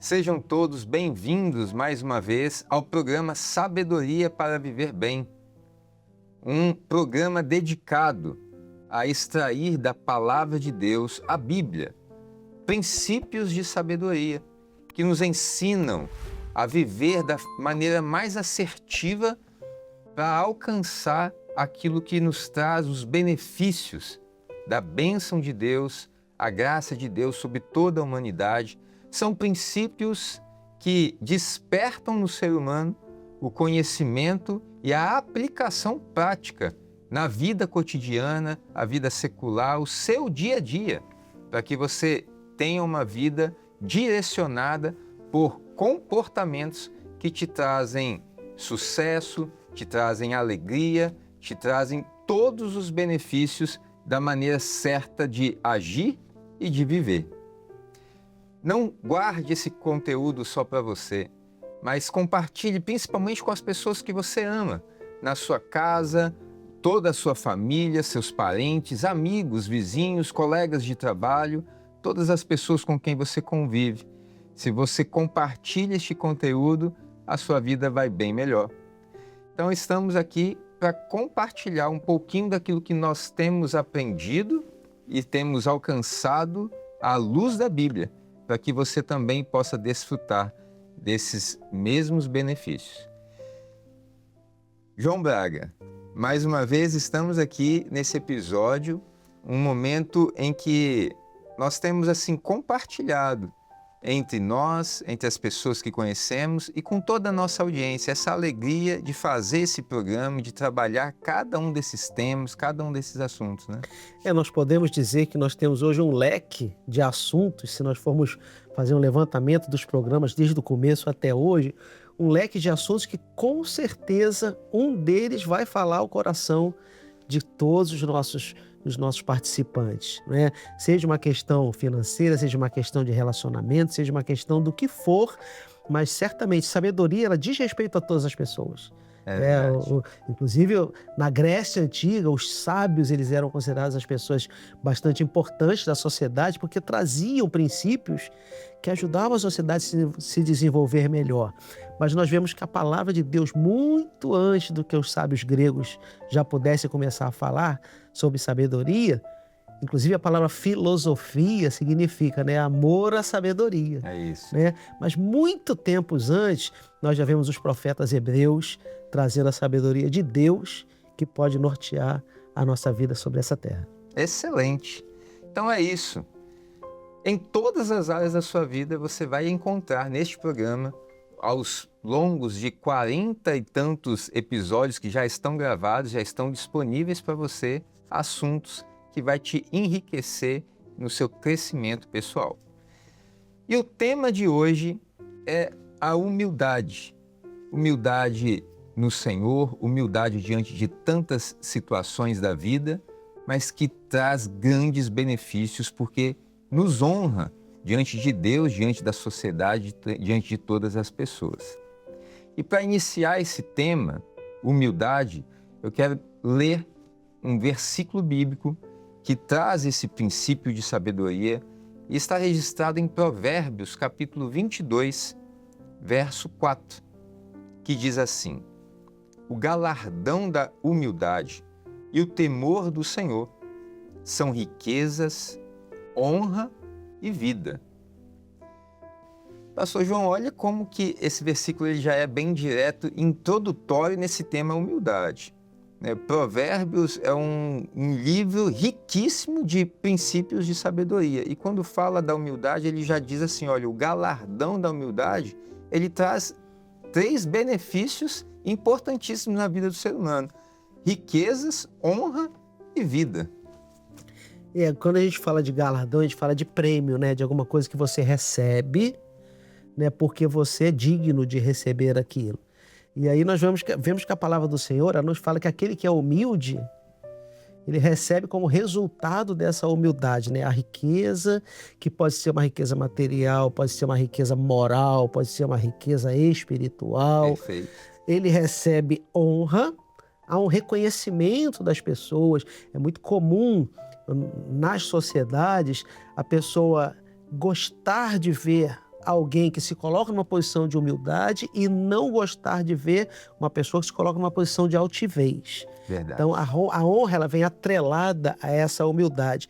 Sejam todos bem-vindos mais uma vez ao programa Sabedoria para Viver Bem, um programa dedicado a extrair da Palavra de Deus, a Bíblia, princípios de sabedoria que nos ensinam a viver da maneira mais assertiva para alcançar aquilo que nos traz os benefícios da bênção de Deus, a graça de Deus sobre toda a humanidade. São princípios que despertam no ser humano o conhecimento e a aplicação prática na vida cotidiana, a vida secular, o seu dia a dia, para que você tenha uma vida direcionada por comportamentos que te trazem sucesso, te trazem alegria, te trazem todos os benefícios da maneira certa de agir e de viver. Não guarde esse conteúdo só para você, mas compartilhe principalmente com as pessoas que você ama, na sua casa, toda a sua família, seus parentes, amigos, vizinhos, colegas de trabalho, todas as pessoas com quem você convive. Se você compartilha este conteúdo, a sua vida vai bem melhor. Então estamos aqui para compartilhar um pouquinho daquilo que nós temos aprendido e temos alcançado à luz da Bíblia, para que você também possa desfrutar desses mesmos benefícios. João Braga, mais uma vez estamos aqui nesse episódio, um momento em que nós temos assim compartilhado entre nós, entre as pessoas que conhecemos e com toda a nossa audiência, essa alegria de fazer esse programa, de trabalhar cada um desses temas, cada um desses assuntos, né? Nós podemos dizer que nós temos hoje um leque de assuntos, se nós formos fazer um levantamento dos programas desde o começo até hoje, um leque de assuntos que com certeza um deles vai falar ao coração de todos os nossos participantes, né? Seja uma questão financeira, seja uma questão de relacionamento, seja uma questão do que for, mas certamente sabedoria ela diz respeito a todas as pessoas. Inclusive, na Grécia Antiga, os sábios eles eram considerados as pessoas bastante importantes da sociedade porque traziam princípios que ajudavam a sociedade a se desenvolver melhor. Mas nós vemos que a palavra de Deus, muito antes do que os sábios gregos já pudessem começar a falar sobre sabedoria, inclusive a palavra filosofia significa, né, amor à sabedoria. É isso. Né? Mas muito tempos antes, nós já vemos os profetas hebreus trazendo a sabedoria de Deus que pode nortear a nossa vida sobre essa terra. Excelente. Então é isso. Em todas as áreas da sua vida você vai encontrar neste programa, aos longos de 40 e tantos episódios que já estão gravados, já estão disponíveis para você, assuntos que vai te enriquecer no seu crescimento pessoal. E o tema de hoje é a humildade. Humildade no Senhor, humildade diante de tantas situações da vida, mas que traz grandes benefícios porque nos honra diante de Deus, diante da sociedade, diante de todas as pessoas. E para iniciar esse tema, humildade, eu quero ler um versículo bíblico que traz esse princípio de sabedoria e está registrado em Provérbios, capítulo 22, verso 4, que diz assim: o galardão da humildade e o temor do Senhor são riquezas, honra e vida. Pastor João, olha como que esse versículo ele já é bem direto, introdutório nesse tema humildade. Provérbios é um livro riquíssimo de princípios de sabedoria. E quando fala da humildade, ele já diz assim, olha, o galardão da humildade, ele traz 3 benefícios importantíssimos na vida do ser humano: riquezas, honra e vida. Quando a gente fala de galardão, a gente fala de prêmio, né? De alguma coisa que você recebe, né? Porque você é digno de receber aquilo. E aí nós vemos que a palavra do Senhor ela nos fala que aquele que é humilde, ele recebe como resultado dessa humildade, né? A riqueza, que pode ser uma riqueza material, pode ser uma riqueza moral, pode ser uma riqueza espiritual. Perfeito. Ele recebe honra, há um reconhecimento das pessoas. É muito comum nas sociedades a pessoa gostar de ver alguém que se coloca numa posição de humildade e não gostar de ver uma pessoa que se coloca numa posição de altivez. Verdade. Então, a honra ela vem atrelada a essa humildade.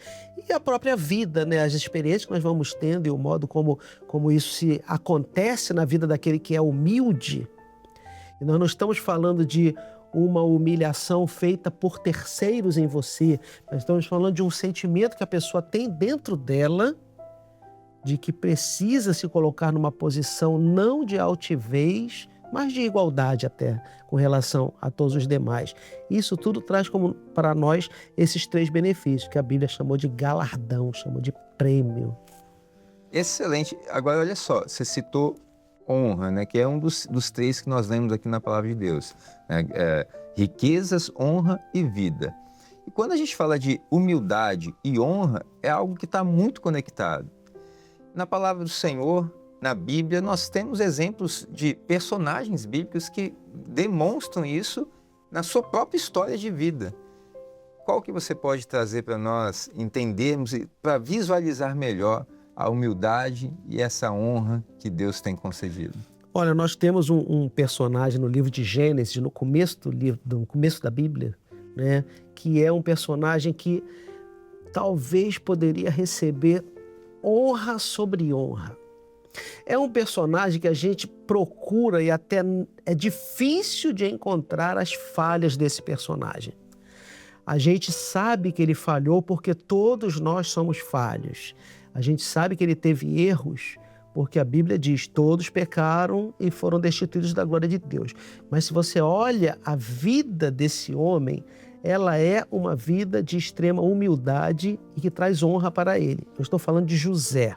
E a própria vida, né? As experiências que nós vamos tendo e o modo como isso se acontece na vida daquele que é humilde. E nós não estamos falando de uma humilhação feita por terceiros em você. Nós estamos falando de um sentimento que a pessoa tem dentro dela de que precisa se colocar numa posição não de altivez, mas de igualdade até com relação a todos os demais. Isso tudo traz como para nós esses 3 benefícios que a Bíblia chamou de galardão, chamou de prêmio. Excelente. Agora, olha só, você citou honra, né, que é um dos 3 que nós lemos aqui na Palavra de Deus. Né? Riquezas, honra e vida. E quando a gente fala de humildade e honra, é algo que está muito conectado. Na Palavra do Senhor, na Bíblia, nós temos exemplos de personagens bíblicos que demonstram isso na sua própria história de vida. Qual que você pode trazer para nós entendermos e para visualizar melhor a humildade e essa honra que Deus tem concedido? Olha, nós temos um personagem no livro de Gênesis, no começo do livro, no começo da Bíblia, né, que é um personagem que talvez poderia receber honra sobre honra. É um personagem que a gente procura e até é difícil de encontrar as falhas desse personagem. A gente sabe que ele falhou porque todos nós somos falhos. A gente sabe que ele teve erros porque a Bíblia diz: todos pecaram e foram destituídos da glória de Deus. Mas se você olha a vida desse homem, ela é uma vida de extrema humildade e que traz honra para ele. Eu estou falando de José,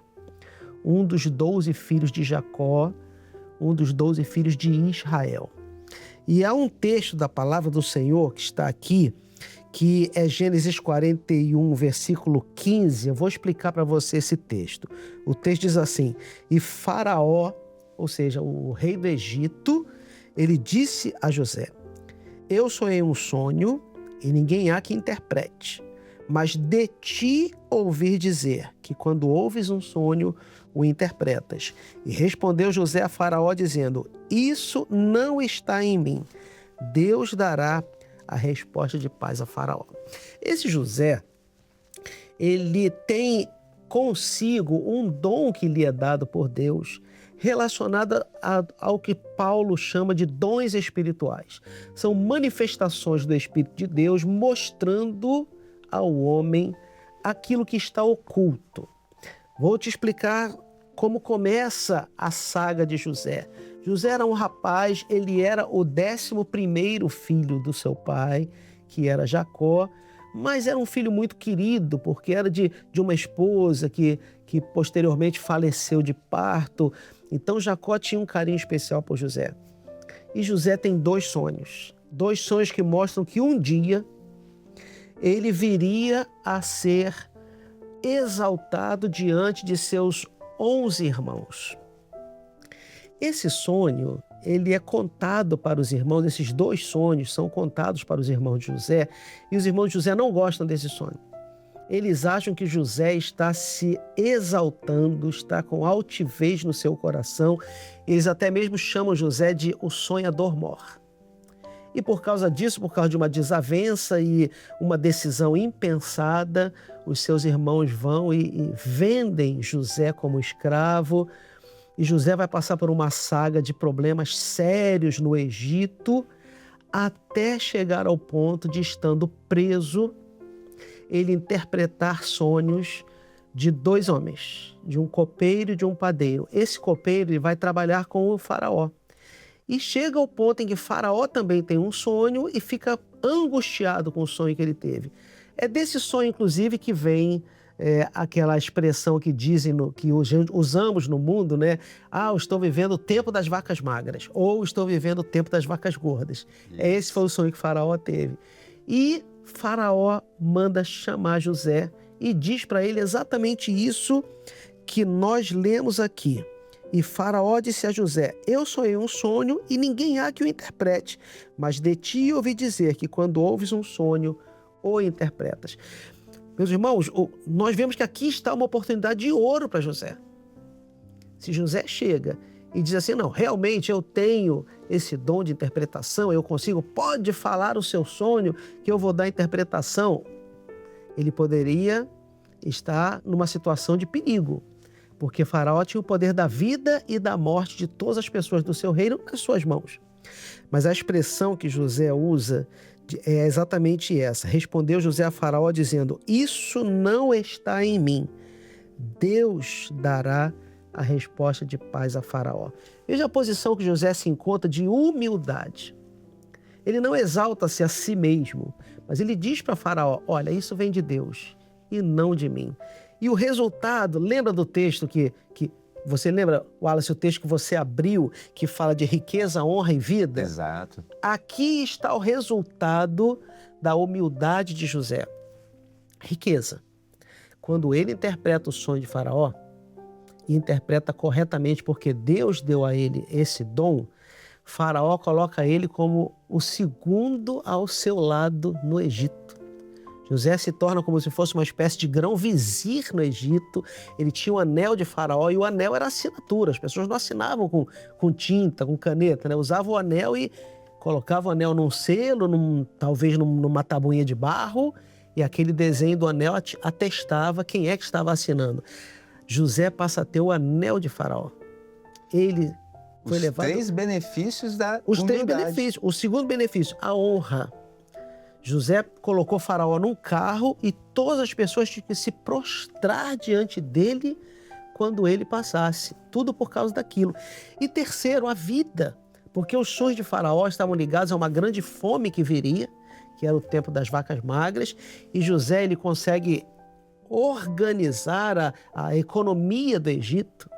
um dos 12 filhos de Jacó, um dos 12 filhos de Israel. E há um texto da palavra do Senhor que está aqui, que é Gênesis 41, versículo 15. Eu vou explicar para você esse texto. O texto diz assim: e Faraó, ou seja, o rei do Egito, ele disse a José: eu sonhei um sonho e ninguém há que interprete, mas de ti ouvi dizer que quando ouves um sonho, o interpretas. E respondeu José a Faraó dizendo: isso não está em mim. Deus dará a resposta de paz a Faraó. Esse José, ele tem consigo um dom que lhe é dado por Deus, relacionado ao que Paulo chama de dons espirituais. São manifestações do Espírito de Deus mostrando ao homem aquilo que está oculto. Vou te explicar como começa a saga de José. José era um rapaz, ele era o 11º filho do seu pai, que era Jacó, mas era um filho muito querido, porque era de uma esposa que posteriormente faleceu de parto. Então Jacó tinha um carinho especial por José. E José tem 2 sonhos que mostram que um dia ele viria a ser exaltado diante de seus 11 irmãos. Esse sonho, ele é contado para os irmãos, esses 2 sonhos são contados para os irmãos de José, e os irmãos de José não gostam desse sonho. Eles acham que José está se exaltando, está com altivez no seu coração. Eles até mesmo chamam José de o sonhador mor. E por causa disso, por causa de uma desavença e uma decisão impensada, os seus irmãos vão e vendem José como escravo. E José vai passar por uma saga de problemas sérios no Egito, até chegar ao ponto de, estando preso, ele interpretar sonhos de 2 homens, de um copeiro e de um padeiro. Esse copeiro ele vai trabalhar com o faraó. E chega ao ponto em que Faraó também tem um sonho e fica angustiado com o sonho que ele teve. É desse sonho, inclusive, que vem aquela expressão que dizem, que usamos no mundo, né? Eu estou vivendo o tempo das vacas magras, ou estou vivendo o tempo das vacas gordas. Esse foi o sonho que Faraó teve. E Faraó manda chamar José e diz para ele exatamente isso que nós lemos aqui. E Faraó disse a José: eu sonhei um sonho e ninguém há que o interprete, mas de ti ouvi dizer que quando ouves um sonho, o interpretas. Meus irmãos, nós vemos que aqui está uma oportunidade de ouro para José. Se José chega e diz assim, não, realmente eu tenho esse dom de interpretação, eu consigo, pode falar o seu sonho que eu vou dar a interpretação. Ele poderia estar numa situação de perigo, porque Faraó tinha o poder da vida e da morte de todas as pessoas do seu reino nas suas mãos. Mas a expressão que José usa é exatamente essa. Respondeu José a Faraó dizendo, isso não está em mim. Deus dará a resposta de paz a Faraó. Veja a posição que José se encontra de humildade. Ele não exalta-se a si mesmo, mas ele diz para Faraó, olha, isso vem de Deus e não de mim. E o resultado, lembra do texto que você lembra, Wallace, o texto que você abriu, que fala de riqueza, honra e vida? Exato. Aqui está o resultado da humildade de José. Riqueza. Quando ele interpreta o sonho de Faraó, e interpreta corretamente porque Deus deu a ele esse dom, Faraó coloca ele como o segundo ao seu lado no Egito. José se torna como se fosse uma espécie de grão-vizir no Egito. Ele tinha o anel de Faraó e o anel era assinatura. As pessoas não assinavam com tinta, com caneta, né? Usavam o anel e colocavam o anel num selo, talvez numa tabuinha de barro, e aquele desenho do anel atestava quem é que estava assinando. José passa a ter o anel de Faraó. Ele foi levado... Os 3 benefícios da Os 3 humildade. benefícios. O segundo benefício, a honra. José colocou Faraó num carro e todas as pessoas tinham que se prostrar diante dele quando ele passasse. Tudo por causa daquilo. E terceiro, a vida. Porque os sonhos de Faraó estavam ligados a uma grande fome que viria, que era o tempo das vacas magras. E José, ele consegue organizar a economia do Egito,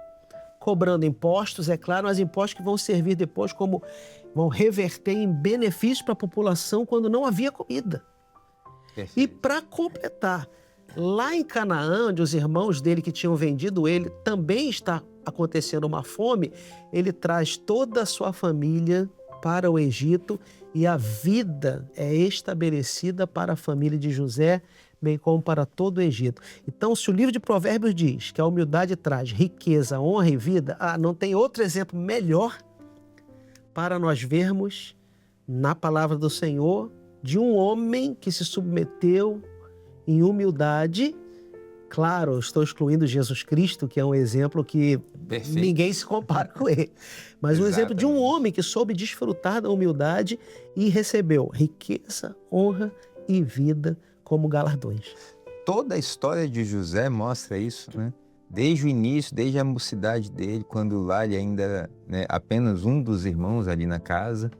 cobrando impostos, é claro, mas impostos que vão servir depois como vão reverter em benefícios para a população quando não havia comida. Perfeito. E para completar, lá em Canaã, onde os irmãos dele que tinham vendido ele, também está acontecendo uma fome, ele traz toda a sua família para o Egito e a vida é estabelecida para a família de José, bem como para todo o Egito. Então, se o livro de Provérbios diz que a humildade traz riqueza, honra e vida, não tem outro exemplo melhor para nós vermos na palavra do Senhor de um homem que se submeteu em humildade. Claro, eu estou excluindo Jesus Cristo, que é um exemplo que Perfeito. Ninguém se compara com ele. Mas um exemplo de um homem que soube desfrutar da humildade e recebeu riqueza, honra e vida como galardões. Toda a história de José mostra isso, né? Desde o início, desde a mocidade dele, quando lá ele ainda era, né, apenas um dos irmãos ali na casa,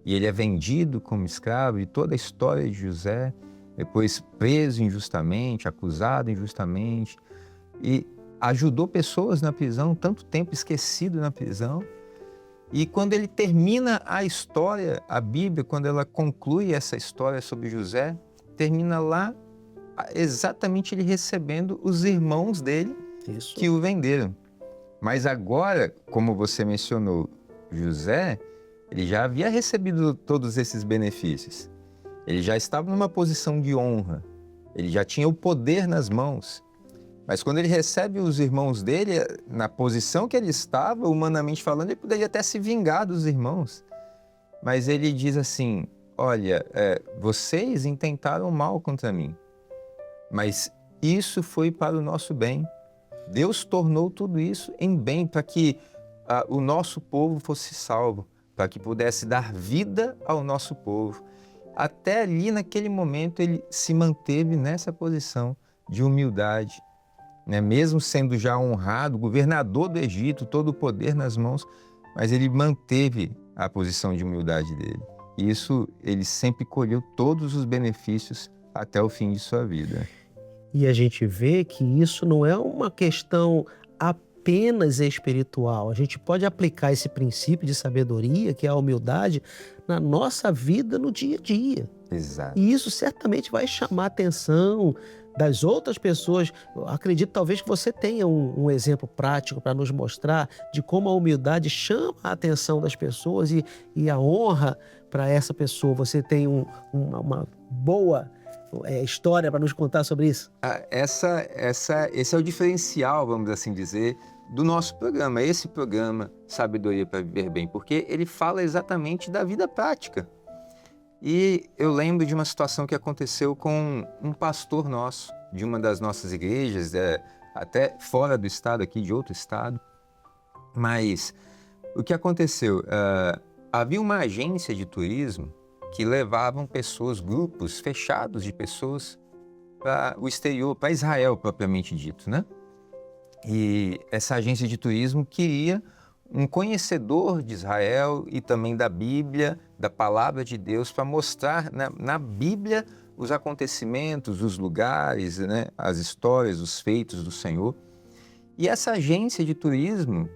e ele é vendido como escravo, e toda a história de José, depois preso injustamente, acusado injustamente, e ajudou pessoas na prisão, tanto tempo esquecido na prisão. E quando ele termina a história, a Bíblia, quando ela conclui essa história sobre José, termina lá exatamente ele recebendo os irmãos dele que o venderam. Mas agora, como você mencionou, José, ele já havia recebido todos esses benefícios. Ele já estava numa posição de honra. Ele já tinha o poder nas mãos. Mas quando ele recebe os irmãos dele, na posição que ele estava, humanamente falando, ele poderia até se vingar dos irmãos. Mas ele diz assim, olha, vocês intentaram mal contra mim, mas isso foi para o nosso bem. Deus tornou tudo isso em bem para que o nosso povo fosse salvo, para que pudesse dar vida ao nosso povo. Até ali, naquele momento, ele se manteve nessa posição de humildade, né? Mesmo sendo já honrado, governador do Egito, todo o poder nas mãos, mas ele manteve a posição de humildade dele. E isso, ele sempre colheu todos os benefícios até o fim de sua vida. E a gente vê que isso não é uma questão apenas espiritual. A gente pode aplicar esse princípio de sabedoria, que é a humildade, na nossa vida no dia a dia. Exato. E isso certamente vai chamar a atenção das outras pessoas. Eu acredito talvez que você tenha um exemplo prático para nos mostrar de como a humildade chama a atenção das pessoas e a honra para essa pessoa. Você tem uma boa história para nos contar sobre isso? Esse é o diferencial, vamos assim dizer, do nosso programa, esse programa Sabedoria para Viver Bem, porque ele fala exatamente da vida prática. E eu lembro de uma situação que aconteceu com um pastor nosso, de uma das nossas igrejas, até fora do estado aqui, de outro estado. Mas o que aconteceu? Havia uma agência de turismo que levavam pessoas, grupos fechados de pessoas para o exterior, para Israel propriamente dito, né? E essa agência de turismo queria um conhecedor de Israel e também da Bíblia, da Palavra de Deus, para mostrar na Bíblia os acontecimentos, os lugares, né? As histórias, os feitos do Senhor. E essa agência de turismo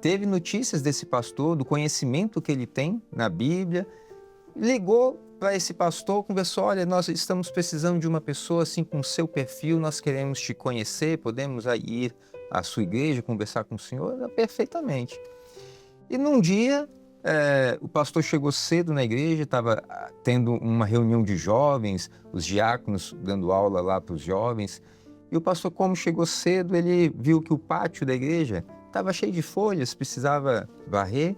teve notícias desse pastor, do conhecimento que ele tem na Bíblia, ligou para esse pastor, conversou: olha, nós estamos precisando de uma pessoa assim com o seu perfil, nós queremos te conhecer, podemos ir à sua igreja, conversar com o senhor? Perfeitamente. E num dia, o pastor chegou cedo na igreja, estava tendo uma reunião de jovens, os diáconos dando aula lá para os jovens, e o pastor, como chegou cedo, ele viu que o pátio da igreja estava cheio de folhas, precisava varrer.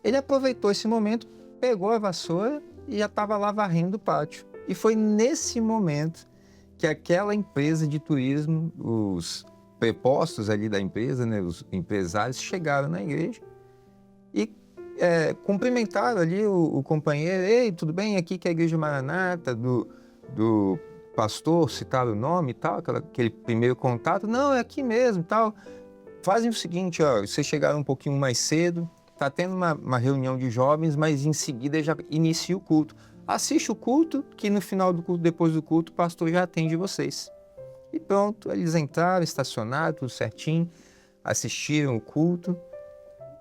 Ele aproveitou esse momento, pegou a vassoura e já estava lá varrendo o pátio. E foi nesse momento que aquela empresa de turismo, os prepostos ali da empresa, né, os empresários, chegaram na igreja e cumprimentaram ali o companheiro: ei, tudo bem? Aqui que é a Igreja Maranata, do pastor, citaram o nome e tal, aquele primeiro contato. Não, é aqui mesmo e tal. Fazem o seguinte, ó, vocês chegaram um pouquinho mais cedo, está tendo uma reunião de jovens, mas em seguida já inicia o culto. Assiste o culto, que no final do culto, depois do culto, o pastor já atende vocês. E pronto, eles entraram, estacionaram, tudo certinho, assistiram o culto.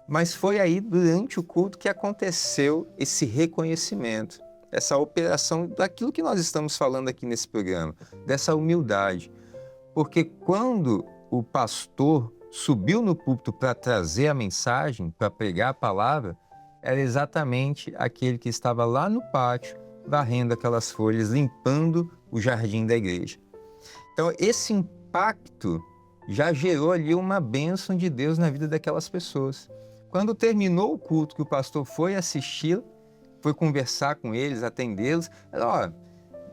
Mas foi aí, durante o culto, que aconteceu esse reconhecimento, essa operação daquilo que nós estamos falando aqui nesse programa, dessa humildade. Porque quando o pastor subiu no púlpito para trazer a mensagem, para pregar a palavra, era exatamente aquele que estava lá no pátio, varrendo aquelas folhas, limpando o jardim da igreja. Então, esse impacto já gerou ali uma bênção de Deus na vida daquelas pessoas. Quando terminou o culto, que o pastor foi assistir, foi conversar com eles, atendê-los,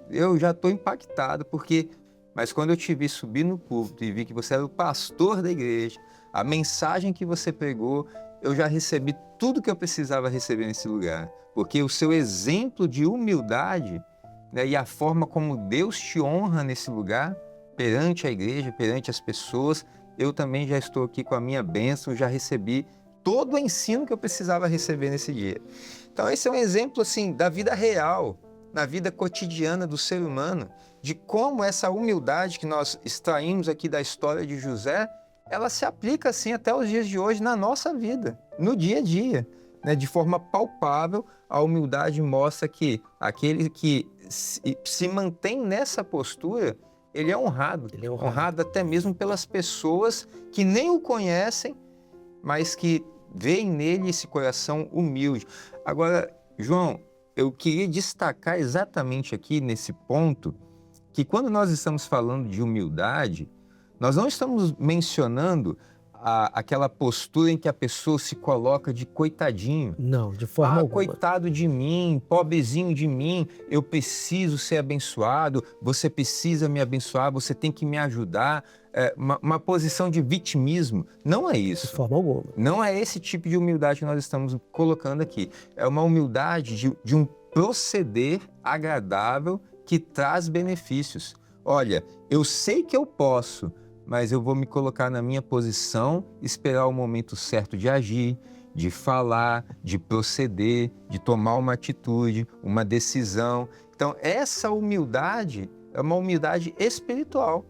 eu já estou impactado, porque... Mas quando eu te vi subir no púlpito e vi que você era o pastor da igreja, a mensagem que você pregou, eu já recebi tudo que eu precisava receber nesse lugar. Porque o seu exemplo de humildade, né, e a forma como Deus te honra nesse lugar, perante a igreja, perante as pessoas, eu também já estou aqui com a minha bênção, já recebi todo o ensino que eu precisava receber nesse dia. Então esse é um exemplo assim, da vida real, na vida cotidiana do ser humano, de como essa humildade que nós extraímos aqui da história de José, ela se aplica assim até os dias de hoje na nossa vida, no dia a dia, né? De forma palpável, a humildade mostra que aquele que se mantém nessa postura, ele é honrado. Ele é honrado até mesmo pelas pessoas que nem o conhecem, mas que veem nele esse coração humilde. Agora, João, eu queria destacar exatamente aqui nesse ponto que quando nós estamos falando de humildade, nós não estamos mencionando aquela postura em que a pessoa se coloca de coitadinho. Não, de forma alguma. Coitado de mim, pobrezinho de mim, eu preciso ser abençoado, você precisa me abençoar, você tem que me ajudar. Uma posição de vitimismo. Não é isso. De forma alguma. Não é esse tipo de humildade que nós estamos colocando aqui. É uma humildade de um proceder agradável que traz benefícios. Olha, eu sei que eu posso, mas eu vou me colocar na minha posição, esperar o momento certo de agir, de falar, de proceder, de tomar uma atitude, uma decisão. Então, essa humildade é uma humildade espiritual.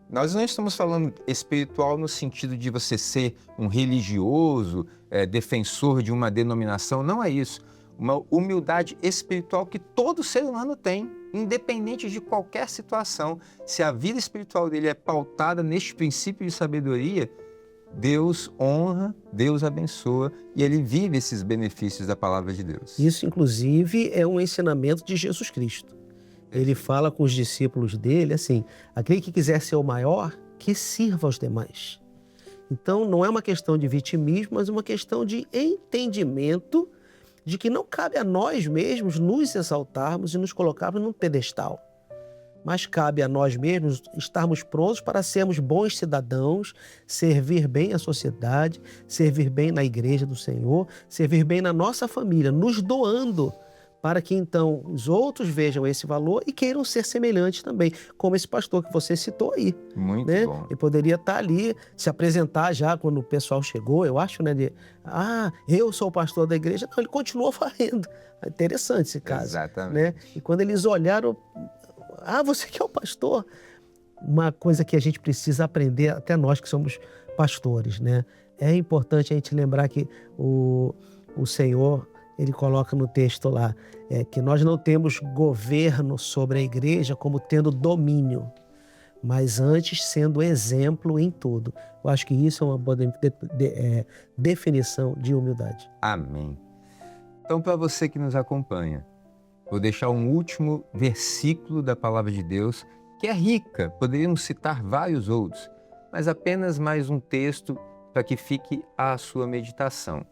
Nós não estamos falando espiritual no sentido de você ser um religioso, defensor de uma denominação, não é isso. Uma humildade espiritual que todo ser humano tem, independente de qualquer situação. Se a vida espiritual dele é pautada neste princípio de sabedoria, Deus honra, Deus abençoa e ele vive esses benefícios da palavra de Deus. Isso, inclusive, é um ensinamento de Jesus Cristo. Ele fala com os discípulos dele assim: aquele que quiser ser o maior, que sirva aos demais. Então, não é uma questão de vitimismo, mas uma questão de entendimento de que não cabe a nós mesmos nos exaltarmos e nos colocarmos num pedestal. Mas cabe a nós mesmos estarmos prontos para sermos bons cidadãos, servir bem a sociedade, servir bem na igreja do Senhor, servir bem na nossa família, nos doando, para que então os outros vejam esse valor e queiram ser semelhantes também, como esse pastor que você citou aí. Muito né? bom. Ele poderia estar ali, se apresentar já quando o pessoal chegou, eu acho, né? Eu sou o pastor da igreja. Não, ele continuou fazendo. É interessante esse caso. Exatamente. Né? E quando eles olharam, você que é o pastor. Uma coisa que a gente precisa aprender, até nós que somos pastores, né? É importante a gente lembrar que o Senhor, ele coloca no texto lá, que nós não temos governo sobre a igreja como tendo domínio, mas antes sendo exemplo em tudo. Eu acho que isso é uma boa definição de humildade. Amém. Então, para você que nos acompanha, vou deixar um último versículo da Palavra de Deus, que é rica, poderíamos citar vários outros, mas apenas mais um texto para que fique à sua meditação,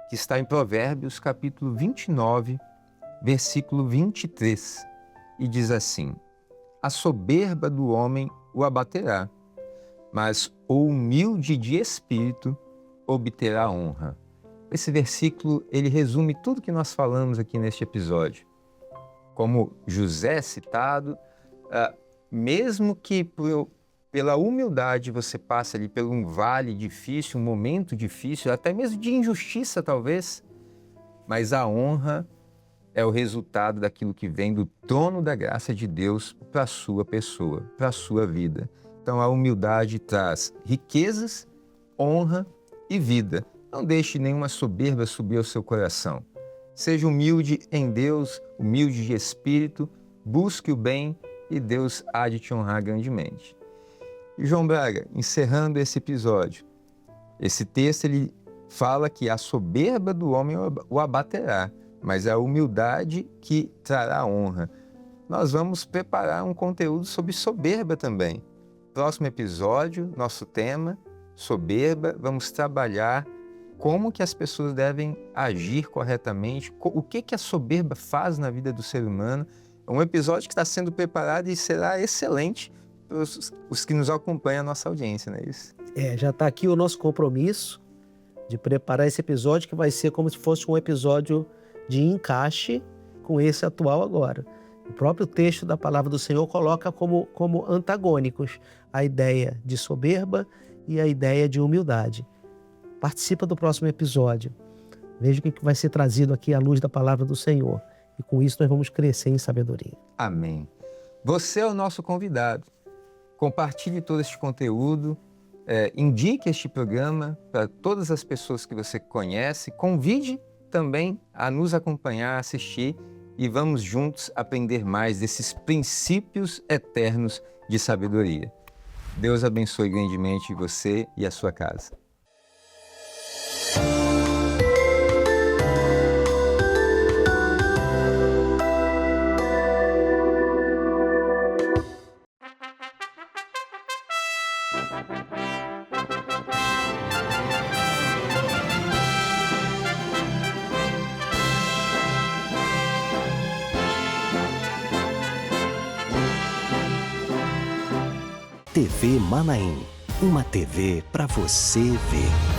que está em Provérbios, capítulo 29, versículo 23, e diz assim: a soberba do homem o abaterá, mas o humilde de espírito obterá honra. Esse versículo, ele resume tudo que nós falamos aqui neste episódio. Como José citado, mesmo que pela humildade você passe ali por um vale difícil, um momento difícil, até mesmo de injustiça talvez, mas a honra é o resultado daquilo que vem do trono da graça de Deus para a sua pessoa, para a sua vida. Então a humildade traz riquezas, honra e vida. Não deixe nenhuma soberba subir ao seu coração. Seja humilde em Deus, humilde de espírito, busque o bem e Deus há de te honrar grandemente. E João Braga, encerrando esse episódio, esse texto ele fala que a soberba do homem o abaterá, mas é a humildade que trará honra. Nós vamos preparar um conteúdo sobre soberba também. Próximo episódio, nosso tema, soberba, vamos trabalhar como que as pessoas devem agir corretamente, o que a soberba faz na vida do ser humano. É um episódio que está sendo preparado e será excelente para os que nos acompanham, a nossa audiência, não é isso? Já está aqui o nosso compromisso de preparar esse episódio, que vai ser como se fosse um episódio de encaixe com esse atual agora. O próprio texto da Palavra do Senhor coloca como antagônicos a ideia de soberba e a ideia de humildade. Participa do próximo episódio. Veja o que vai ser trazido aqui à luz da Palavra do Senhor. E com isso nós vamos crescer em sabedoria. Amém. Você é o nosso convidado. Compartilhe todo este conteúdo, indique este programa para todas as pessoas que você conhece, convide também a nos acompanhar, assistir e vamos juntos aprender mais desses princípios eternos de sabedoria. Deus abençoe grandemente você e a sua casa. TV Manaim, uma TV para você ver.